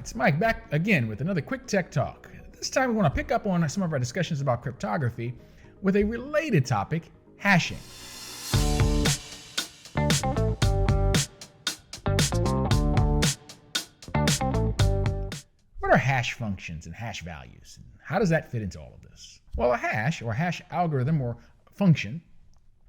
it's Mike back again with another quick tech talk. This time we want to pick up on some of our discussions about cryptography with a related topic, hashing. What are hash functions and hash values? And how does that fit into all of this? Well, a hash or hash algorithm or function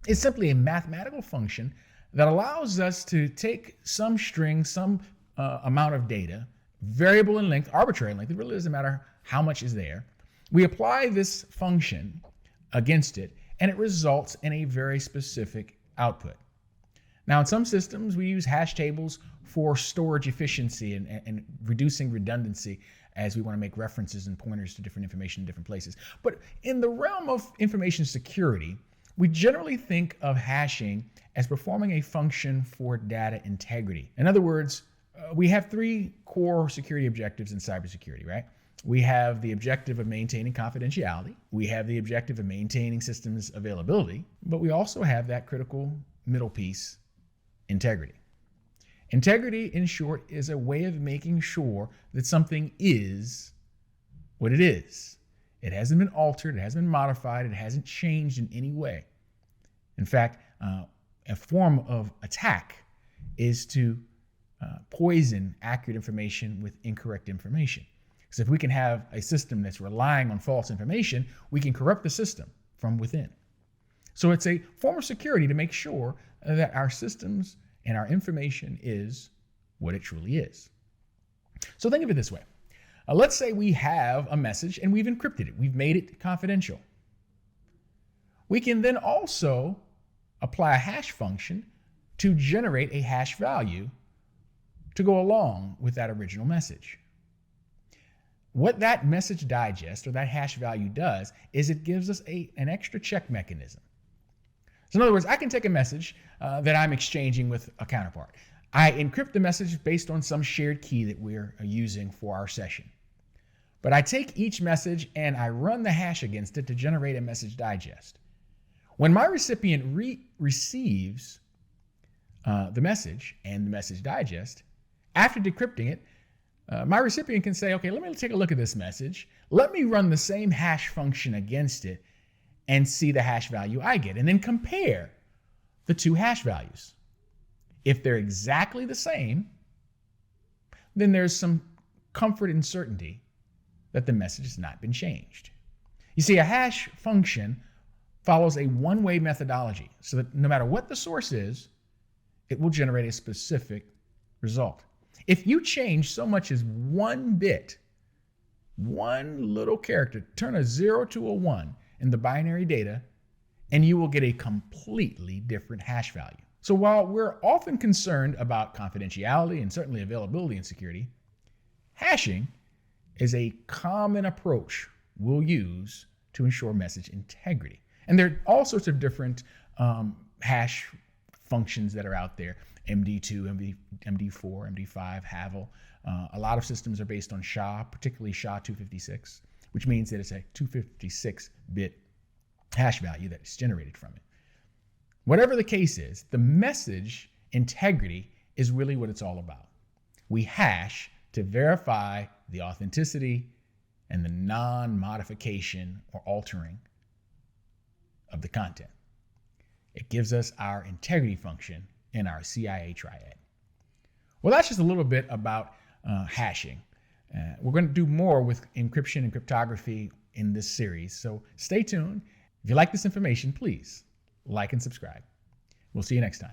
is simply a mathematical function that allows us to take some string, some amount of data, variable in length, arbitrary in length, it really doesn't matter how much is there. We apply this function against it, and it results in a very specific output. Now, in some systems, we use hash tables for storage efficiency and reducing redundancy as we want to make references and pointers to different information in different places. But in the realm of information security, we generally think of hashing as performing a function for data integrity. In other words, we have three core security objectives in cybersecurity, right? We have the objective of maintaining confidentiality. We have the objective of maintaining systems availability, but we also have that critical middle piece, integrity. Integrity, in short, is a way of making sure that something is what it is. It hasn't been altered, it hasn't been modified, it hasn't changed in any way. In fact, a form of attack is to poison accurate information with incorrect information. Because if we can have a system that's relying on false information, we can corrupt the system from within. So it's a form of security to make sure that our systems and our information is what it truly is. So think of it this way. Let's say we have a message and we've encrypted it. We've made it confidential. We can then also apply a hash function to generate a hash value to go along with that original message. What that message digest or that hash value does is it gives us an extra check mechanism. So in other words, I can take a message that I'm exchanging with a counterpart. I encrypt the message based on some shared key that we're using for our session. But I take each message and I run the hash against it to generate a message digest. When my recipient receives the message and the message digest, after decrypting it, my recipient can say, okay, let me take a look at this message. Let me run the same hash function against it and see the hash value I get, and then compare the two hash values. If they're exactly the same, then there's some comfort and certainty that the message has not been changed. You see, a hash function follows a one-way methodology, so that no matter what the source is, it will generate a specific result. If you change so much as one bit, one little character, turn a 0 to a 1 in the binary data, and you will get a completely different hash value. So while we're often concerned about confidentiality and certainly availability and security, hashing is a common approach we'll use to ensure message integrity. And there are all sorts of different hash functions that are out there. MD2, MD4, MD5, Havel. A lot of systems are based on SHA, particularly SHA-256, which means that it's a 256-bit hash value that is generated from it. Whatever the case is, the message integrity is really what it's all about. We hash to verify the authenticity and the non-modification or altering of the content. It gives us our integrity function in our CIA triad. Well, that's just a little bit about hashing. We're going to do more with encryption and cryptography in this series, so stay tuned. If you like this information, please like and subscribe. We'll see you next time.